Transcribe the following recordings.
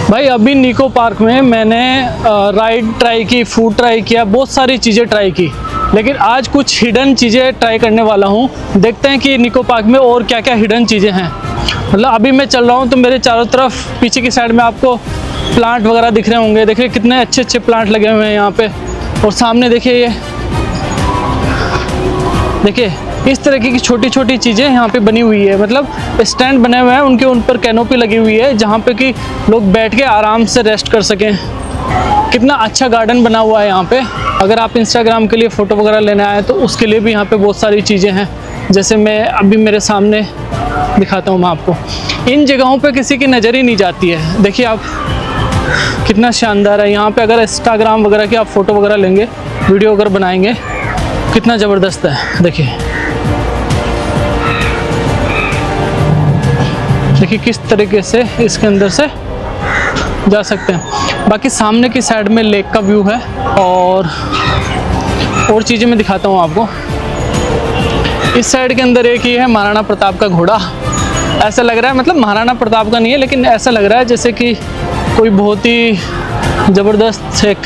भाई अभी निको पार्क में मैंने राइड ट्राई की, फूड ट्राई किया, बहुत सारी चीज़ें ट्राई की, लेकिन आज कुछ हिडन चीज़ें ट्राई करने वाला हूँ। देखते हैं कि निको पार्क में और क्या क्या हिडन चीज़ें हैं। मतलब अभी मैं चल रहा हूँ तो मेरे चारों तरफ पीछे की साइड में आपको प्लांट वगैरह दिख रहे होंगे। देखिए कितने अच्छे अच्छे प्लांट लगे हुए हैं यहाँ पे। और सामने देखिए ये देखिए इस तरह की छोटी छोटी चीज़ें यहाँ पे बनी हुई है। मतलब स्टैंड बने हुए हैं, उनके उन पर कैनोपी लगी हुई है जहाँ पे कि लोग बैठ के आराम से रेस्ट कर सकें। कितना अच्छा गार्डन बना हुआ है यहाँ पे। अगर आप इंस्टाग्राम के लिए फ़ोटो वगैरह लेने आए तो उसके लिए भी यहाँ पे बहुत सारी चीज़ें हैं। जैसे मैं अभी मेरे सामने दिखाता हूँ मैं आपको। इन जगहों पे किसी की नज़र ही नहीं जाती है। देखिए आप कितना शानदार है यहाँ पे। अगर इंस्टाग्राम वगैरह की आप फ़ोटो वगैरह लेंगे, वीडियो अगर बनाएंगे, कितना ज़बरदस्त है। देखिए किस तरीके से इसके अंदर से जा सकते हैं। बाकी सामने की साइड में लेक का व्यू है और चीज़ें मैं दिखाता हूँ आपको। इस साइड के अंदर एक ही है महाराणा प्रताप का घोड़ा। ऐसा लग रहा है, मतलब महाराणा प्रताप का नहीं है, लेकिन ऐसा लग रहा है जैसे कि कोई बहुत ही ज़बरदस्त एक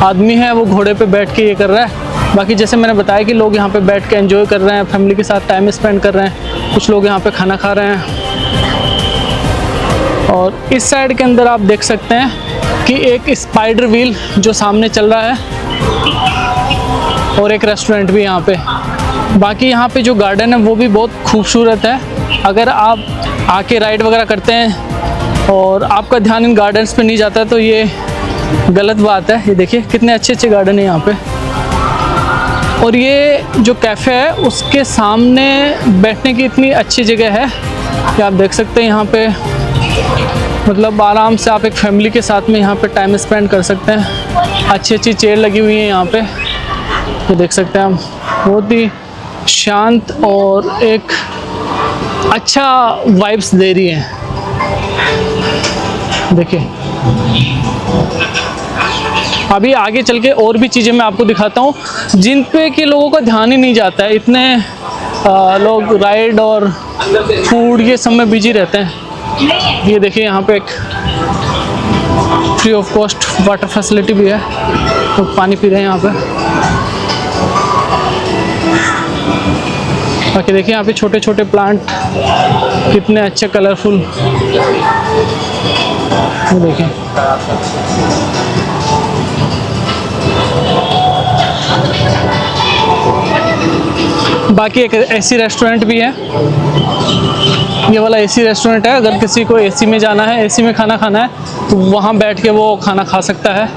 आदमी है, वो घोड़े पे बैठ के ये कर रहा है। बाकी जैसे मैंने बताया कि लोग यहाँ पे बैठ के एंजॉय कर रहे हैं, फैमिली के साथ टाइम स्पेंड कर रहे हैं। कुछ लोग यहाँ पे खाना खा रहे हैं। और इस साइड के अंदर आप देख सकते हैं कि एक स्पाइडर व्हील जो सामने चल रहा है और एक रेस्टोरेंट भी यहाँ पे। बाकी यहाँ पे जो गार्डन है वो भी बहुत खूबसूरत है। अगर आप आके राइड वगैरह करते हैं और आपका ध्यान इन गार्डन्स पे नहीं जाता तो ये गलत बात है। ये देखिए कितने अच्छे अच्छे गार्डन है यहाँ पे। और ये जो कैफ़े है उसके सामने बैठने की इतनी अच्छी जगह है कि आप देख सकते हैं यहाँ पे। मतलब आराम से आप एक फैमिली के साथ में यहाँ पे टाइम स्पेंड कर सकते हैं। अच्छी अच्छी चेयर लगी हुई है यहाँ पे, ये देख सकते हैं आप। बहुत ही शांत और एक अच्छा वाइब्स दे रही है। देखिए अभी आगे चल के और भी चीज़ें मैं आपको दिखाता हूँ जिन पे कि लोगों का ध्यान ही नहीं जाता है। इतने लोग राइड और फूड ये सब में बिजी रहते हैं। ये देखिए यहाँ पे एक free of cost water facility भी है, तो पानी पी रहे हैं यहाँ पे। बाकी देखिए यहाँ पे छोटे छोटे प्लांट कितने अच्छे कलरफुल। देखिए बाकी एक एसी रेस्टोरेंट भी है। ये वाला एसी रेस्टोरेंट है। अगर किसी को एसी में जाना है, एसी में खाना खाना है, तो वहाँ बैठ के वो खाना खा सकता है।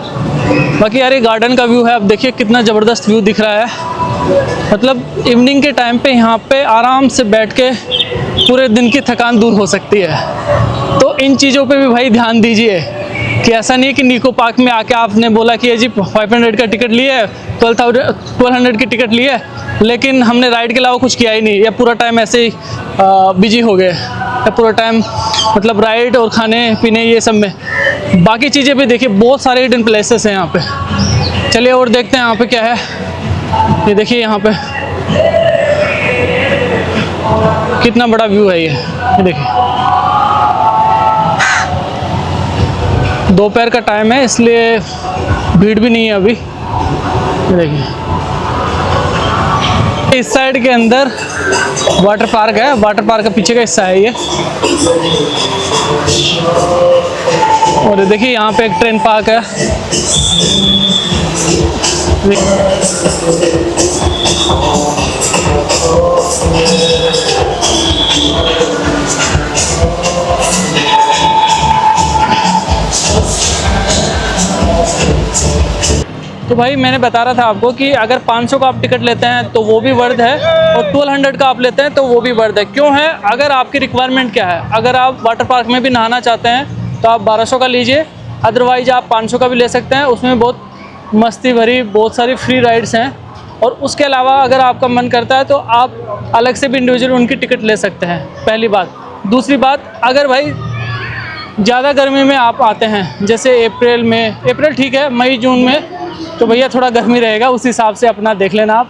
बाकी यार ये गार्डन का व्यू है। अब देखिए कितना ज़बरदस्त व्यू दिख रहा है। मतलब इवनिंग के टाइम पे यहाँ पे आराम से बैठ के पूरे दिन की थकान दूर हो सकती है। तो इन चीज़ों पे भी भाई ध्यान दीजिए कि ऐसा नहीं है कि निको पार्क में आके आपने बोला कि ये जी 500 का टिकट लिए है, 1200 की टिकट लिए है, लेकिन हमने राइड के अलावा कुछ किया ही नहीं, या पूरा टाइम ऐसे ही बिजी हो गए, या पूरा टाइम मतलब राइड और खाने पीने ये सब में। बाकी चीज़ें भी देखिए, बहुत सारे हिडन प्लेसेस हैं यहाँ पे। चलिए और देखते हैं यहाँ पे क्या है। ये देखिए यहाँ पे कितना बड़ा व्यू है। ये देखिए दोपहर का टाइम है इसलिए भीड़ भी नहीं है अभी। देखिए इस साइड के अंदर वाटर पार्क है। वाटर पार्क का पीछे का हिस्सा है ये। और देखिए यहाँ पे एक ट्रेन पार्क है। तो भाई मैंने बता रहा था आपको कि अगर 500 का आप टिकट लेते हैं तो वो भी वर्थ है, और 1200 का आप लेते हैं तो वो भी वर्थ है। क्यों है? अगर आपकी रिक्वायरमेंट क्या है। अगर आप वाटर पार्क में भी नहाना चाहते हैं तो आप 1200 का लीजिए, अदरवाइज आप 500 का भी ले सकते हैं। उसमें बहुत मस्ती भरी बहुत सारी फ्री राइड्स हैं। और उसके अलावा अगर आपका मन करता है तो आप अलग से भी इंडिविजुअल उनकी टिकट ले सकते हैं, पहली बात। दूसरी बात, अगर भाई ज़्यादा गर्मी में आप आते हैं, जैसे अप्रैल ठीक है, मई जून में, तो भैया थोड़ा गर्मी रहेगा, उस हिसाब से अपना देख लेना आप,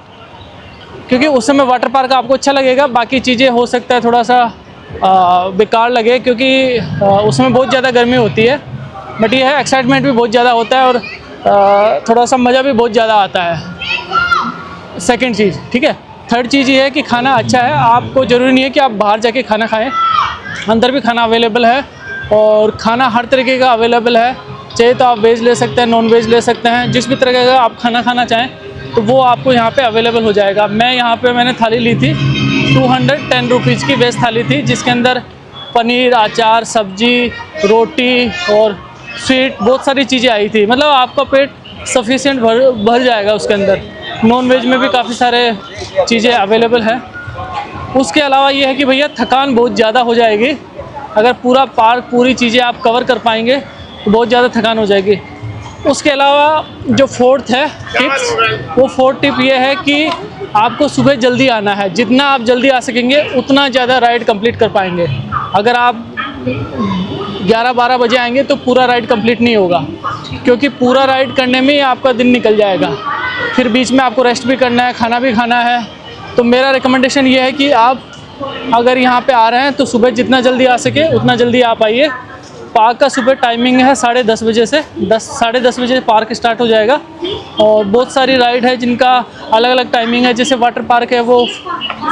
क्योंकि उस समय वाटर पार्क आपको अच्छा लगेगा। बाकी चीज़ें हो सकता है थोड़ा सा बेकार लगे, क्योंकि उसमें बहुत ज़्यादा गर्मी होती है। बट ये है एक्साइटमेंट भी बहुत ज़्यादा होता है और थोड़ा सा मज़ा भी बहुत ज़्यादा आता है। सेकंड चीज़, ठीक है। थर्ड चीज़ ये है कि खाना अच्छा है, आपको ज़रूरी नहीं है कि आप बाहर जाके खाना खाएं, अंदर भी खाना अवेलेबल है और खाना हर तरीके का अवेलेबल है। चाहिए तो आप वेज ले सकते हैं, नॉन वेज ले सकते हैं, जिस भी तरह का आप खाना खाना चाहें तो वो आपको यहाँ पे अवेलेबल हो जाएगा। मैंने थाली ली थी 210 रुपीज़ की वेज थाली थी, जिसके अंदर पनीर, अचार, सब्जी, रोटी और स्वीट बहुत सारी चीज़ें आई थी। मतलब आपका पेट सफिशिएंट भर जाएगा उसके अंदर। नॉन वेज में भी काफ़ी सारे चीज़ें अवेलेबल है। उसके अलावा ये है कि भैया थकान बहुत ज़्यादा हो जाएगी, अगर पूरा पार्क पूरी चीज़ें आप कवर कर पाएंगे तो बहुत ज़्यादा थकान हो जाएगी। उसके अलावा जो फोर्थ है टिप्स, वो फोर्थ टिप ये है कि आपको सुबह जल्दी आना है। जितना आप जल्दी आ सकेंगे उतना ज़्यादा राइड कंप्लीट कर पाएंगे। अगर आप 11-12 बजे आएंगे तो पूरा राइड कंप्लीट नहीं होगा, क्योंकि पूरा राइड करने में ही आपका दिन निकल जाएगा। फिर बीच में आपको रेस्ट भी करना है, खाना भी खाना है। तो मेरा रिकमेंडेशन ये है कि आप अगर यहाँ पे आ रहे हैं तो सुबह जितना जल्दी आ सके उतना जल्दी आप आइए। पार्क का सुबह टाइमिंग है 10:30 बजे से 10-10:30 बजे पार्क स्टार्ट हो जाएगा और बहुत सारी राइड है जिनका अलग अलग टाइमिंग है। जैसे वाटर पार्क है वो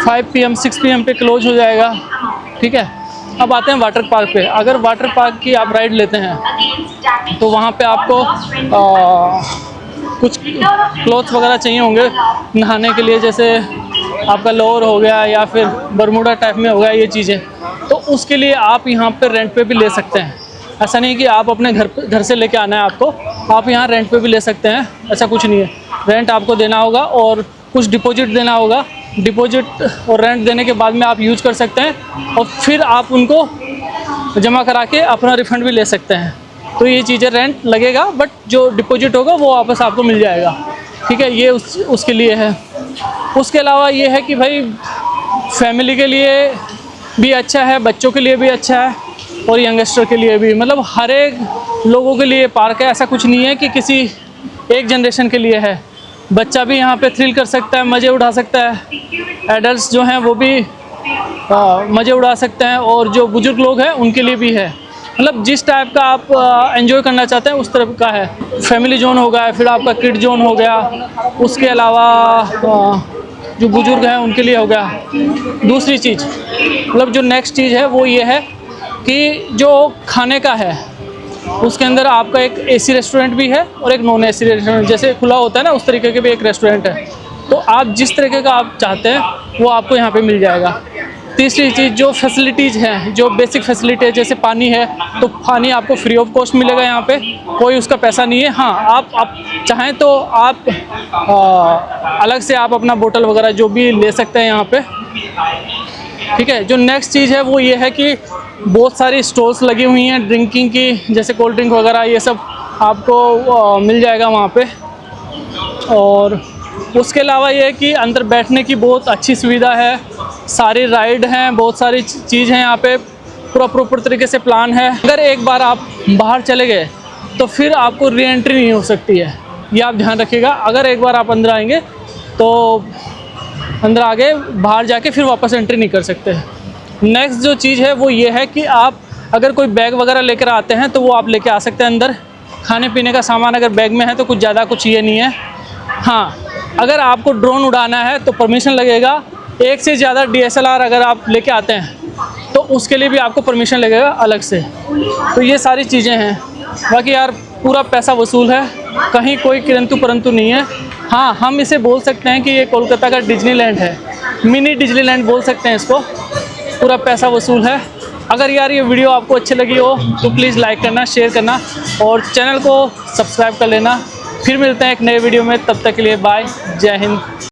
5 PM 6 PM पे क्लोज हो जाएगा, ठीक है। अब आते हैं वाटर पार्क पे। अगर वाटर पार्क की आप राइड लेते हैं तो वहाँ पे आपको कुछ क्लोथ्स वगैरह चाहिए होंगे नहाने के लिए, जैसे आपका लोअर हो गया या फिर बरमूडा टाइप में हो गया, ये चीज़ें। तो उसके लिए आप यहाँ पे रेंट पे भी ले सकते हैं। ऐसा नहीं कि आप अपने घर से लेके आना है आपको, आप यहाँ रेंट पे भी ले सकते हैं, ऐसा कुछ नहीं है। रेंट आपको देना होगा और कुछ डिपॉजिट देना होगा। डिपॉजिट और रेंट देने के बाद में आप यूज कर सकते हैं और फिर आप उनको जमा करा के अपना रिफ़ंड भी ले सकते हैं। तो ये चीज़ें रेंट लगेगा, बट जो डिपॉजिट होगा वो वापस आपको मिल जाएगा, ठीक है। ये उसके लिए है। उसके अलावा ये है कि भाई फैमिली के लिए भी अच्छा है, बच्चों के लिए भी अच्छा है और यंगस्टर के लिए भी। मतलब हर एक लोगों के लिए पार्क है, ऐसा कुछ नहीं है कि किसी एक जनरेशन के लिए है। बच्चा भी यहाँ पे थ्रिल कर सकता है, मज़े उठा सकता है। एडल्ट्स जो हैं वो भी मज़े उड़ा सकते हैं और जो बुजुर्ग लोग हैं उनके लिए भी है। मतलब जिस टाइप का आप एंजॉय करना चाहते हैं उस तरह का है। फैमिली जोन हो गया, फिर आपका किड जोन हो गया, उसके अलावा जो बुजुर्ग हैं उनके लिए हो गया। दूसरी चीज़, मतलब जो नेक्स्ट चीज़ है वो ये है कि जो खाने का है उसके अंदर आपका एक AC रेस्टोरेंट भी है और एक नॉन AC रेस्टोरेंट, जैसे खुला होता है ना उस तरीके के भी एक रेस्टोरेंट है। तो आप जिस तरीके का आप चाहते हैं वो आपको यहाँ पे मिल जाएगा। तीसरी चीज़, जो फैसिलिटीज़ हैं, जो बेसिक फैसिलिटी है, जैसे पानी है तो पानी आपको फ्री ऑफ कॉस्ट मिलेगा यहाँ पे, कोई उसका पैसा नहीं है। हाँ, आप चाहें तो आप अलग से आप अपना बोतल वगैरह जो भी ले सकते हैं यहाँ पे, ठीक है। जो नेक्स्ट चीज़ है वो ये है कि बहुत सारी स्टॉल्स लगी हुई हैं ड्रिंकिंग की, जैसे कोल्ड ड्रिंक वगैरह, ये सब आपको मिल जाएगा वहाँ पे। और उसके अलावा ये है कि अंदर बैठने की बहुत अच्छी सुविधा है, सारी राइड हैं, बहुत सारी चीज़ हैं यहाँ पे, पूरा प्रॉपर तरीके से प्लान है। अगर एक बार आप बाहर चले गए तो फिर आपको री एंट्री नहीं हो सकती है, ये आप ध्यान रखिएगा। अगर एक बार आप अंदर आएंगे तो अंदर आगे बाहर जाके फिर वापस एंट्री नहीं कर सकते। नेक्स्ट जो चीज़ है वो ये है कि आप अगर कोई बैग वगैरह लेकर आते हैं तो वो आप लेके आ सकते हैं अंदर। खाने पीने का सामान अगर बैग में है तो कुछ ज़्यादा कुछ ये नहीं है। हाँ, अगर आपको ड्रोन उड़ाना है तो परमिशन लगेगा। एक से ज़्यादा DSLR अगर आप लेके आते हैं तो उसके लिए भी आपको परमिशन लगेगा अलग से। तो ये सारी चीज़ें हैं। बाकी यार पूरा पैसा वसूल है, कहीं कोई किरंतु परंतु नहीं है। हाँ, हम इसे बोल सकते हैं कि ये कोलकाता का डिज्नीलैंड है, मिनी डिज्नीलैंड बोल सकते हैं इसको। पूरा पैसा वसूल है। अगर यार ये वीडियो आपको अच्छी लगी हो तो प्लीज़ लाइक करना, शेयर करना और चैनल को सब्सक्राइब कर लेना। फिर मिलते हैं एक नए वीडियो में, तब तक के लिए बाय, जय हिंद।